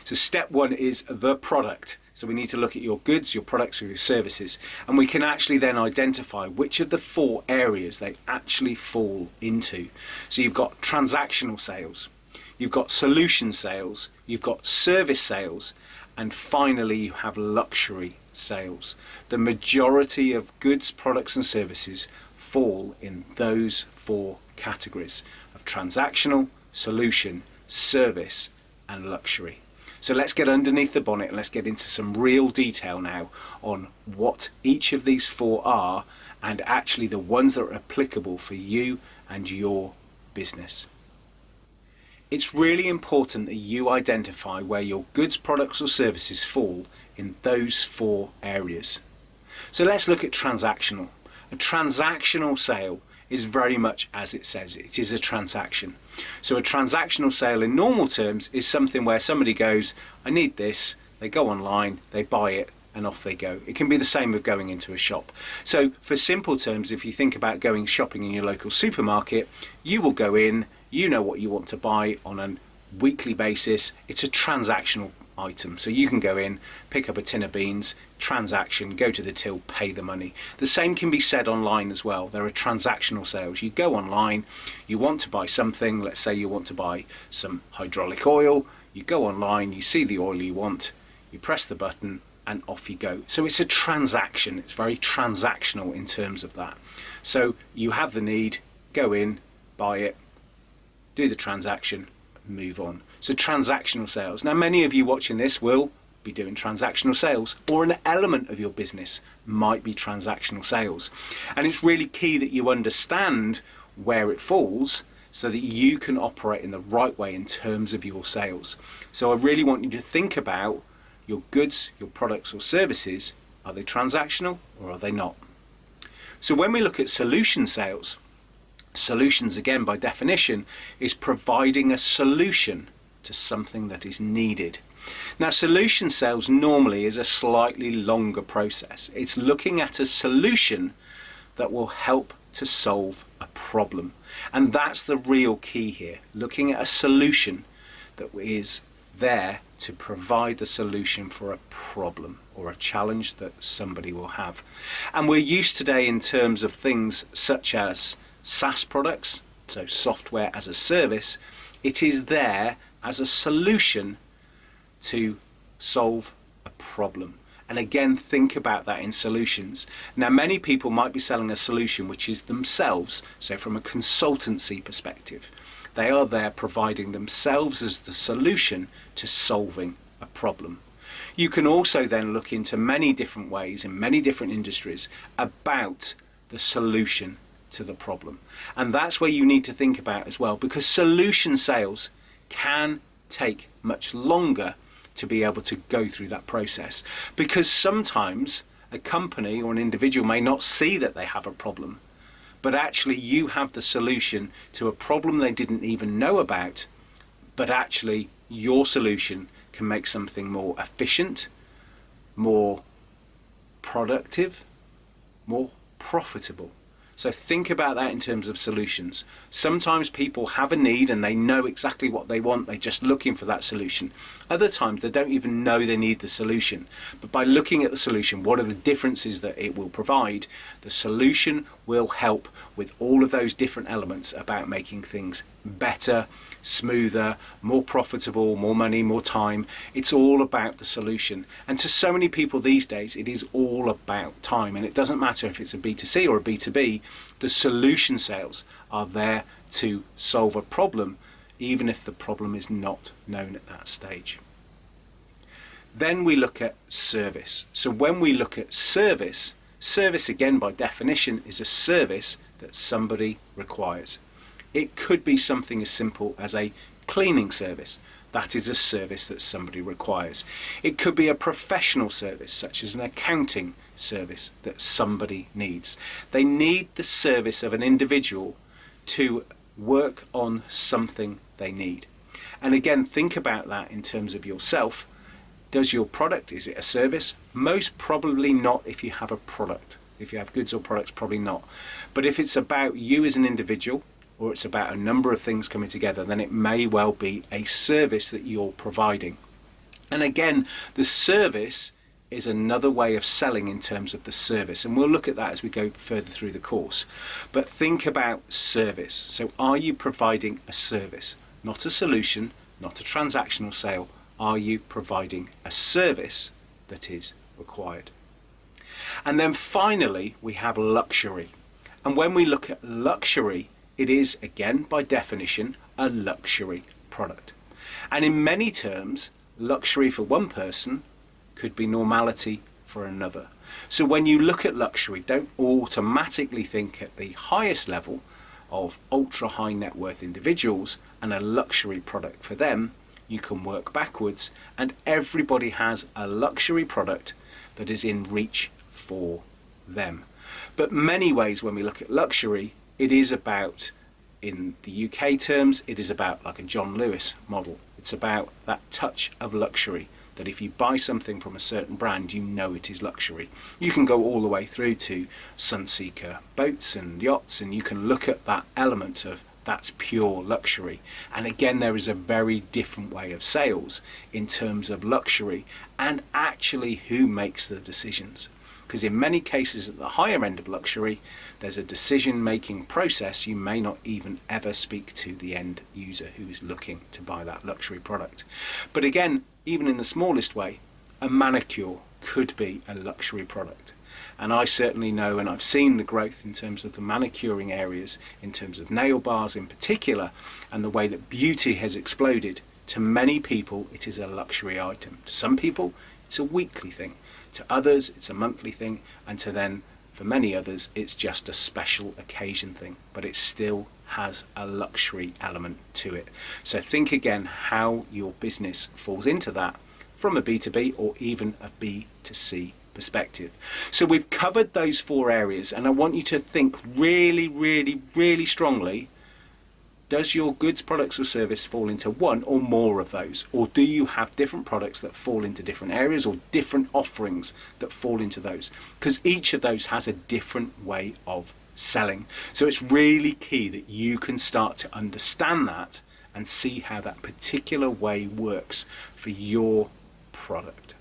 So step one is the product. So we need to look at your goods, your products, or your services, and we can actually then identify which of the 4 areas they actually fall into. So you've got transactional sales, you've got solution sales, you've got service sales, and finally you have luxury sales. The majority of goods, products and services fall in those 4 categories of transactional, solution, service and luxury. So let's get underneath the bonnet and let's get into some real detail now on what each of these 4 are, and actually the ones that are applicable for you and your business. It's really important that you identify where your goods, products or services fall in those 4 areas. So let's look at transactional. A transactional sale is very much as it says. It is a transaction. So a transactional sale in normal terms is something where somebody goes, I need this, they go online, they buy it and off they go. It can be the same with going into a shop. So for simple terms, if you think about going shopping in your local supermarket, you will go in, you know what you want to buy on a weekly basis. It's a transactional item. So you can go in, pick up a tin of beans, transaction, go to the till, pay the money. The same can be said online as well. There are transactional sales. You go online, you want to buy something, let's say you want to buy some hydraulic oil, you go online, you see the oil you want, you press the button and off you go. So it's a transaction. It's very transactional in terms of that. So you have the need, go in, buy it, do the transaction, move on. So transactional sales. Now many of you watching this will be doing transactional sales, or an element of your business might be transactional sales. And it's really key that you understand where it falls so that you can operate in the right way in terms of your sales. So I really want you to think about your goods, your products or services. Are they transactional or are they not? So when we look at solution sales, solutions again by definition is providing a solution to something that is needed. Now solution sales normally is a slightly longer process. It's looking at a solution that will help to solve a problem, and that's the real key here, looking at a solution that is there to provide the solution for a problem or a challenge that somebody will have. And we're used today in terms of things such as SaaS products, so software as a service. It is there as a solution to solve a problem. And again, think about that in solutions. Now, many people might be selling a solution which is themselves, so from a consultancy perspective. They are there providing themselves as the solution to solving a problem. You can also then look into many different ways in many different industries about the solution to the problem. And that's where you need to think about as well, because solution sales can take much longer to be able to go through that process, because sometimes a company or an individual may not see that they have a problem, but actually you have the solution to a problem they didn't even know about, but actually your solution can make something more efficient, more productive, more profitable. So think about that in terms of solutions. Sometimes people have a need and they know exactly what they want. They're just looking for that solution. Other times they don't even know they need the solution. But by looking at the solution, what are the differences that it will provide? The solution will help with all of those different elements about making things better, smoother, more profitable, more money, more time. It's all about the solution. And to so many people these days, it is all about time. And it doesn't matter if it's a B2C or a B2B, the solution sales are there to solve a problem, even if the problem is not known at that stage. Then we look at service. So when we look at service, service again by definition is a service that somebody requires. It could be something as simple as a cleaning service. That is a service that somebody requires. It could be a professional service, such as an accounting service that somebody needs. They need the service of an individual to work on something they need. And again, think about that in terms of yourself. Does your product, is it a service? Most probably not if you have a product. If you have goods or products, probably not. But if it's about you as an individual, or it's about a number of things coming together, then it may well be a service that you're providing. And again, the service is another way of selling in terms of the service, and we'll look at that as we go further through the course. But think about service. So are you providing a service, not a solution, not a transactional sale? Are you providing a service that is required? And then finally, we have luxury. And when we look at luxury, it is, again, by definition, a luxury product. And in many terms, luxury for one person could be normality for another. So when you look at luxury, don't automatically think at the highest level of ultra high net worth individuals and a luxury product for them. You can work backwards, and everybody has a luxury product that is in reach for them. But many ways when we look at luxury, it is about, in the UK terms, it is about like a John Lewis model. It's about that touch of luxury, that if you buy something from a certain brand, you know it is luxury. You can go all the way through to Sunseeker boats and yachts, and you can look at that element of that's pure luxury. And again, there is a very different way of sales in terms of luxury and actually who makes the decisions. Because in many cases at the higher end of luxury, there's a decision-making process. You may not even ever speak to the end user who is looking to buy that luxury product. But again, even in the smallest way, a manicure could be a luxury product. And I certainly know, and I've seen the growth in terms of the manicuring areas, in terms of nail bars in particular, and the way that beauty has exploded. To many people, it is a luxury item. To some people, it's a weekly thing. To others, it's a monthly thing. And to then, for many others, it's just a special occasion thing. But it still has a luxury element to it. So think again how your business falls into that from a B2B or even a B2C perspective. So we've covered those 4 areas, and I want you to think really, really, really strongly. Does your goods, products or service fall into one or more of those? Or do you have different products that fall into different areas or different offerings that fall into those? Because each of those has a different way of selling. So it's really key that you can start to understand that and see how that particular way works for your product.